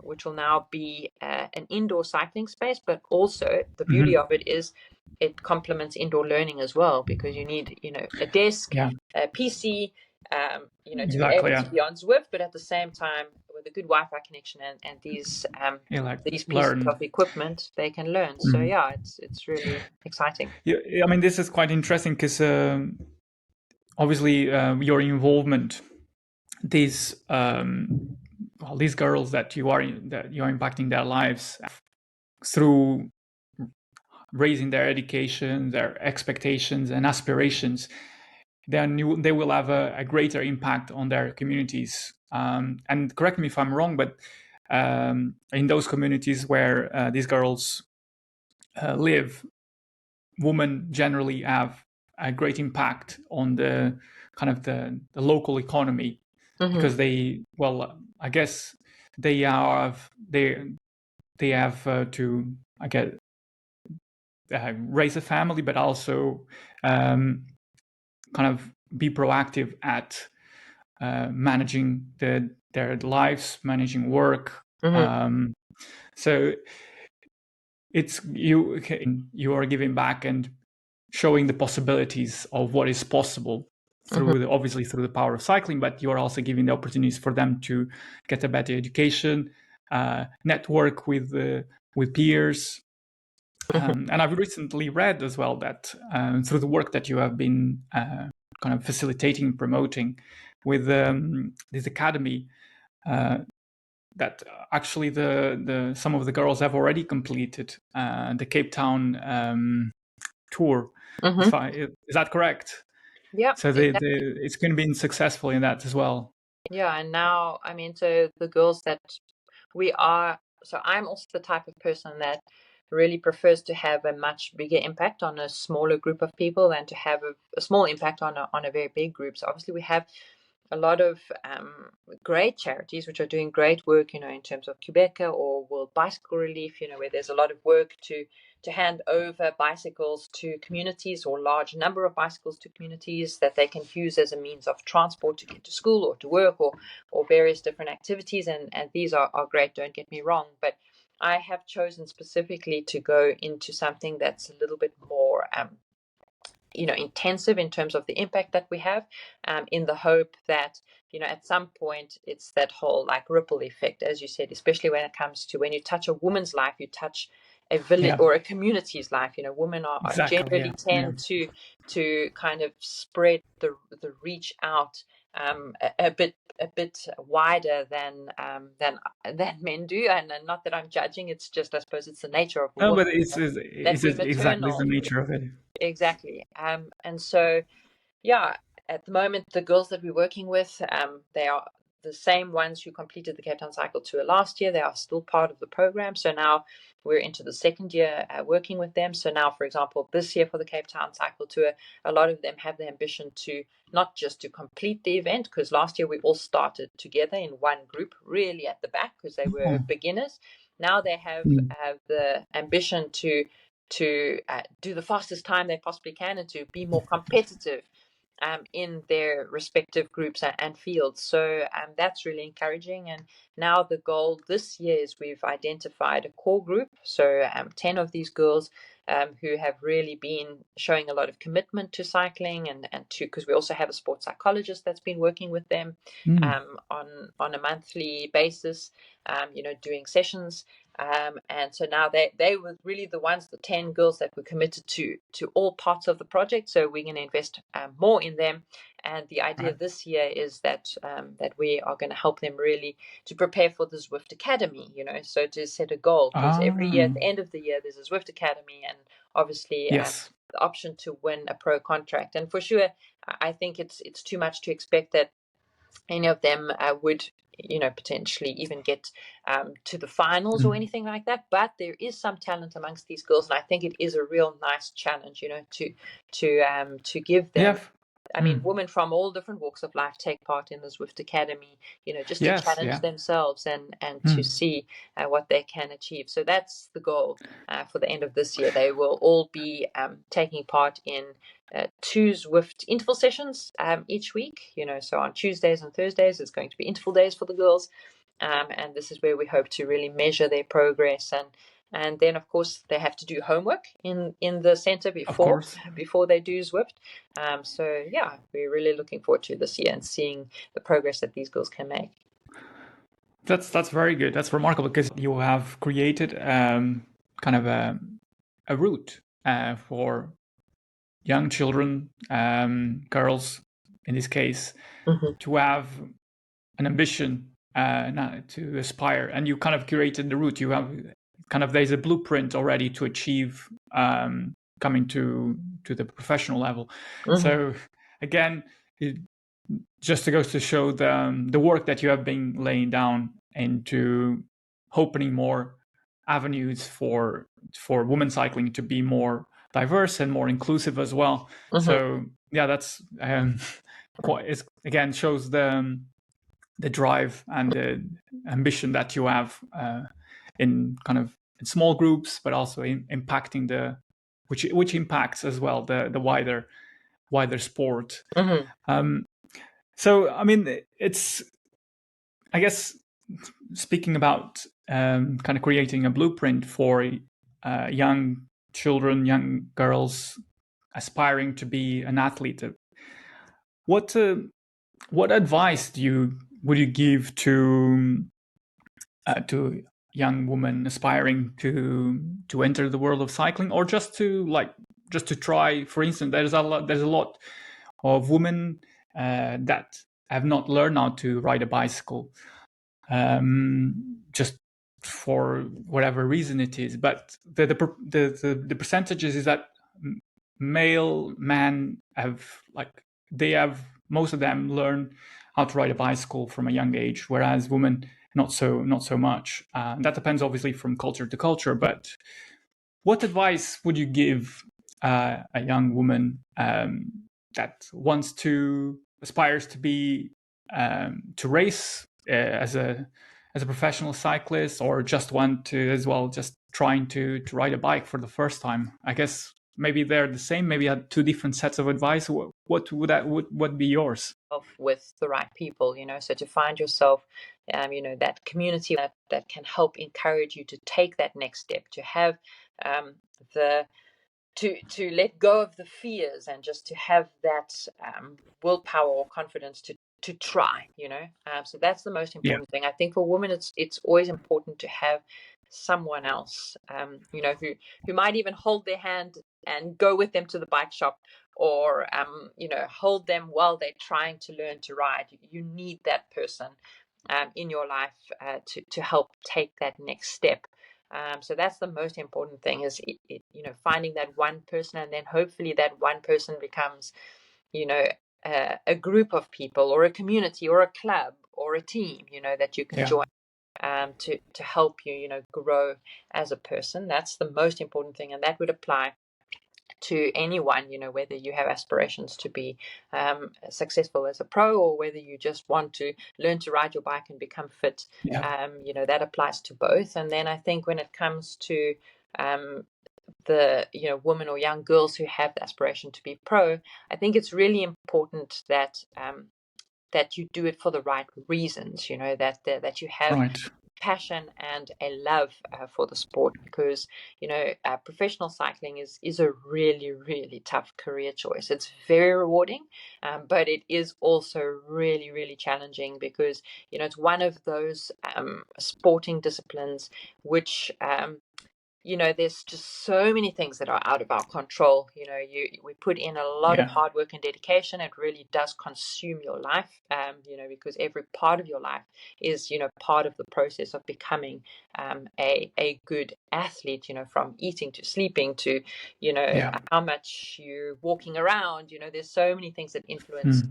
which will now be an indoor cycling space. But also the beauty of it is it complements indoor learning as well, because you need, a desk, a PC, to be able to be on Zwift, but at the same time with a good Wi-Fi connection and these pieces of equipment, they can learn. So yeah, it's really exciting. Yeah, I mean, this is quite interesting because obviously your involvement, these girls that you are impacting their lives through raising their education, their expectations and aspirations, then they will have a greater impact on their communities. And correct me if I'm wrong, but in those communities where these girls live, women generally have a great impact on the kind of the local economy, because I guess they have to, I guess, raise a family, but also kind of be proactive at managing their lives, managing work. So it's you are giving back and showing the possibilities of what is possible through obviously through the power of cycling, but you are also giving the opportunities for them to get a better education, network with peers. And I've recently read as well that through the work that you have been kind of facilitating, promoting with this academy, that actually some of the girls have already completed the Cape Town tour. Is that correct? Yeah. So it's going to be successful in that as well. Yeah, and now, I mean, so the girls that we are, so I'm also the type of person that really prefers to have a much bigger impact on a smaller group of people than to have a small impact on a very big group. So obviously we have a lot of great charities which are doing great work, in terms of Quebecer or World Bicycle Relief, where there's a lot of work to hand over bicycles to communities, or large number of bicycles to communities that they can use as a means of transport to get to school or to work or various different activities. And these are great, don't get me wrong. But I have chosen specifically to go into something that's a little bit more intensive in terms of the impact that we have, in the hope that, at some point it's that whole like ripple effect, as you said, especially when it comes to when you touch a woman's life, you touch a village Yeah. or a community's life. Women are Exactly. generally Yeah. Yeah. tend to kind of spread the reach out a bit wider than men do. And not that I'm judging, it's just, I suppose it's the nature of a No, woman, but that it's we're exactly the maternal. nature of it. Exactly. And so, yeah, at the moment, the girls that we're working with, they are the same ones who completed the Cape Town Cycle Tour last year. They are still part of the program. So now we're into the second year working with them. So now, for example, this year for the Cape Town Cycle Tour, a lot of them have the ambition to not just to complete the event, because last year we all started together in one group, really at the back, because they were Oh. beginners. Now they have the ambition to do the fastest time they possibly can and to be more competitive in their respective groups and fields. So that's really encouraging. And now the goal this year is we've identified a core group. So 10 of these girls who have really been showing a lot of commitment to cycling and to, because we also have a sports psychologist that's been working with them on a monthly basis, doing sessions. And so now they were really the ones, the 10 girls that were committed to all parts of the project. So we're going to invest more in them. And the idea Right. this year is that we are going to help them really to prepare for the Zwift Academy, so to set a goal, because every year at the end of the year, there's a Zwift Academy, and obviously Yes. the option to win a pro contract. And for sure, I think it's too much to expect that any of them would potentially even get to the finals or anything like that, but there is some talent amongst these girls, and I think it is a real nice challenge to give them. Yeah. I mean, women from all different walks of life take part in the Zwift Academy, just to Yes. challenge Yeah. themselves and to see what they can achieve. So that's the goal for the end of this year. They will all be taking part in 2 Zwift interval sessions each week. So on Tuesdays and Thursdays, it's going to be interval days for the girls. And this is where we hope to really measure their progress. And then, of course, they have to do homework in the center Of before course. they do Zwift. So, yeah, we're really looking forward to this year and seeing the progress that these girls can make. That's very good. That's remarkable, because you have created kind of a route for young children, girls in this case, to have an ambition, to aspire, and you kind of curated the route. You have kind of, there's a blueprint already to achieve coming to the professional level. So again, it just goes to show the work that you have been laying down into opening more avenues for women cycling to be more diverse and more inclusive as well. So yeah, that's quite, again, shows the drive and the ambition that you have in kind of in small groups, but also in impacting which impacts as well the wider sport. So I mean, it's, I guess, speaking about kind of creating a blueprint for young children, young girls aspiring to be an athlete. What advice would you give to young women aspiring to enter the world of cycling, or just to try? For instance, there's a lot of women that have not learned how to ride a bicycle, just for whatever reason it is. But the percentages is that men have, most of them learn how to ride a bicycle from a young age, whereas women not so much. That depends obviously from culture to culture. But what advice would you give a young woman that aspires to be to race as a professional cyclist, or just want to as well, just trying to ride a bike for the first time? I guess maybe they're the same, maybe had two different sets of advice. What would be yours? With the right people, so to find yourself, that community that can help encourage you to take that next step, to have the to let go of the fears, and just to have that willpower or confidence to try. So that's the most Yeah. important thing. I think for women, it's always important to have someone else, who might even hold their hand and go with them to the bike shop, or hold them while they're trying to learn to ride. You need that person in your life to help take that next step. So that's the most important thing, is finding that one person, and then hopefully that one person becomes a group of people, or a community, or a club, or a team that you can join to help you grow as a person. That's the most important thing, and that would apply to anyone, whether you have aspirations to be successful as a pro, or whether you just want to learn to ride your bike and become fit. That applies to both. And then I think when it comes to the women or young girls who have the aspiration to be pro, I think it's really important that that you do it for the right reasons, that you have passion and a love for the sport, because professional cycling is a really, really tough career choice. It's very rewarding, but it is also really, really challenging, because it's one of those sporting disciplines which there's just so many things that are out of our control. We put in a lot of hard work and dedication. It really does consume your life, because every part of your life is, part of the process of becoming a good athlete, from eating to sleeping to, how much you're walking around. There's so many things that influence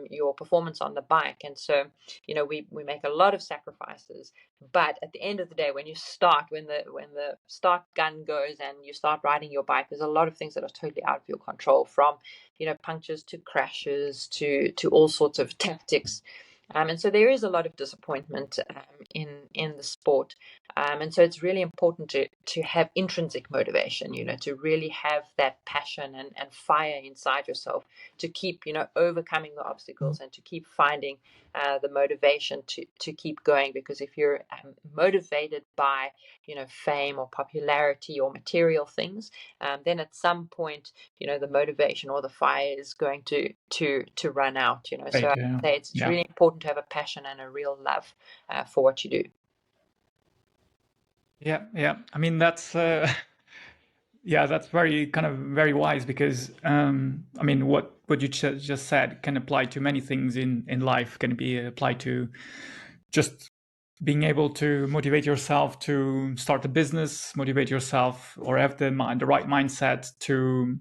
your performance on the bike. And so, we make a lot of sacrifices. But at the end of the day, when the start gun goes and you start riding your bike, there's a lot of things that are totally out of your control, from punctures to crashes to all sorts of tactics. And so there is a lot of disappointment in the sport. And so it's really important to have intrinsic motivation, to really have that passion and fire inside yourself, to keep, overcoming the obstacles, and to keep finding the motivation to keep going. Because if you're motivated by, fame or popularity or material things, then at some point, the motivation or the fire is going to run out, So I'd say it's really important to have a passion and a real love for what you do. Yeah. I mean, that's that's very wise, because I mean, what you just said can apply to many things in life. Can be applied to just being able to motivate yourself to start a business, motivate yourself, or have the right mindset to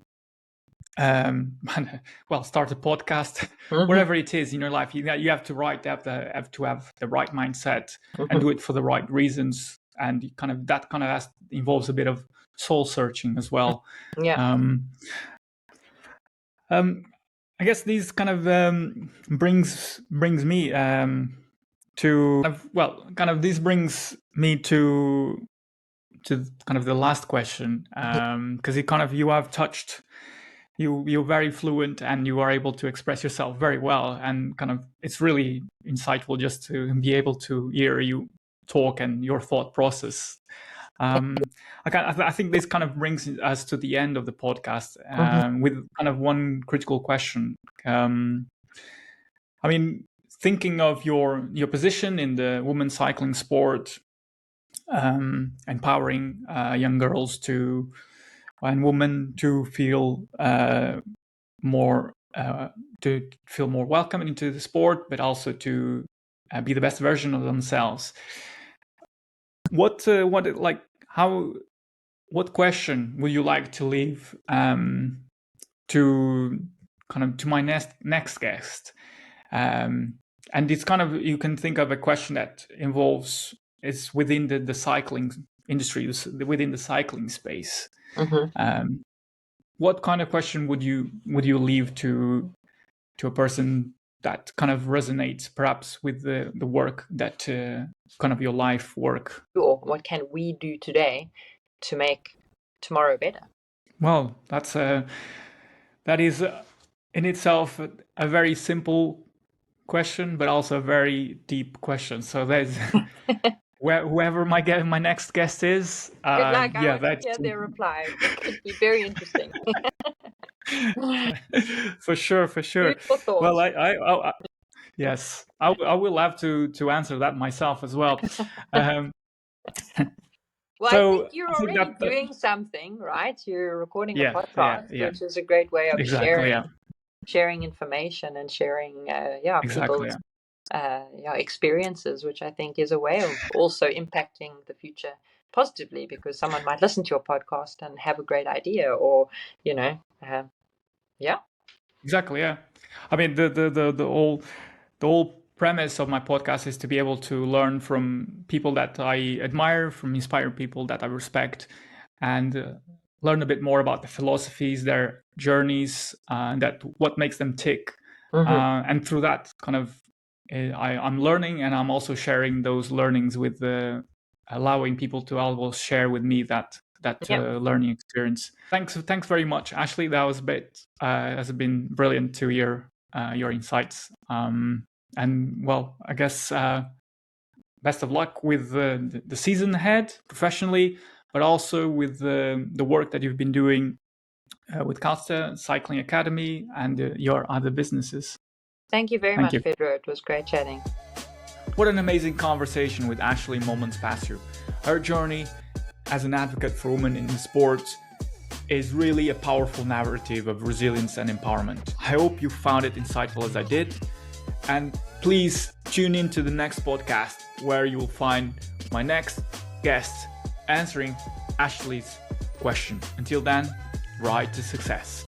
start a podcast. Wherever it is in your life, you have to have the right mindset and do it for the right reasons. And that involves a bit of soul searching as well. I guess these brings me to this brings me to the last question, because you have touched, you're very fluent and you are able to express yourself very well, and it's really insightful just to be able to hear you talk and your thought process. I think this brings us to the end of the podcast, with one critical question. I mean, thinking of your position in the women's cycling sport, empowering young girls and women to feel more welcome into the sport, but also to be the best version of themselves. What question would you like to leave to my next guest? And it's you can think of a question that is within the cycling industry, within the cycling space. What kind of question would you leave to a person that resonates perhaps with the work that your life work? Or what can we do today to make tomorrow better? Well, that is in itself a very simple question, but also a very deep question. So there's whoever my next guest is, good luck. I want to hear their reply. It could be very interesting. For sure. Well, I yes, I will have to answer that myself as well. Well, I think So you're I think already that doing something, right? You're recording a yeah, yeah, podcast, yeah, which is a great way of exactly, yeah, sharing information and sharing, exactly, people's yeah. experiences, which I think is a way of also impacting the future positively, because someone might listen to your podcast and have a great idea, or you know, yeah. Exactly, yeah. I mean, the whole premise of my podcast is to be able to learn from people that I admire, from inspired people that I respect, and learn a bit more about the philosophies, their journeys, and that what makes them tick. Hmm. And through that, kind of, I'm learning, and I'm also sharing those learnings with allowing people to always share with me that Yeah. learning experience. Thanks very much, Ashleigh. That was a bit has been brilliant to hear your insights. And well, I guess best of luck with the season ahead professionally, but also with the work that you've been doing with Khaltsha Cycling Academy and your other businesses. Thank you very Thank much, you. Pedro. It was great chatting. What an amazing conversation with Ashleigh Moolman Pasio. Her journey as an advocate for women in sports is really a powerful narrative of resilience and empowerment. I hope you found it insightful as I did. And please tune in to the next podcast where you will find my next guest answering Ashleigh's question. Until then, ride to success.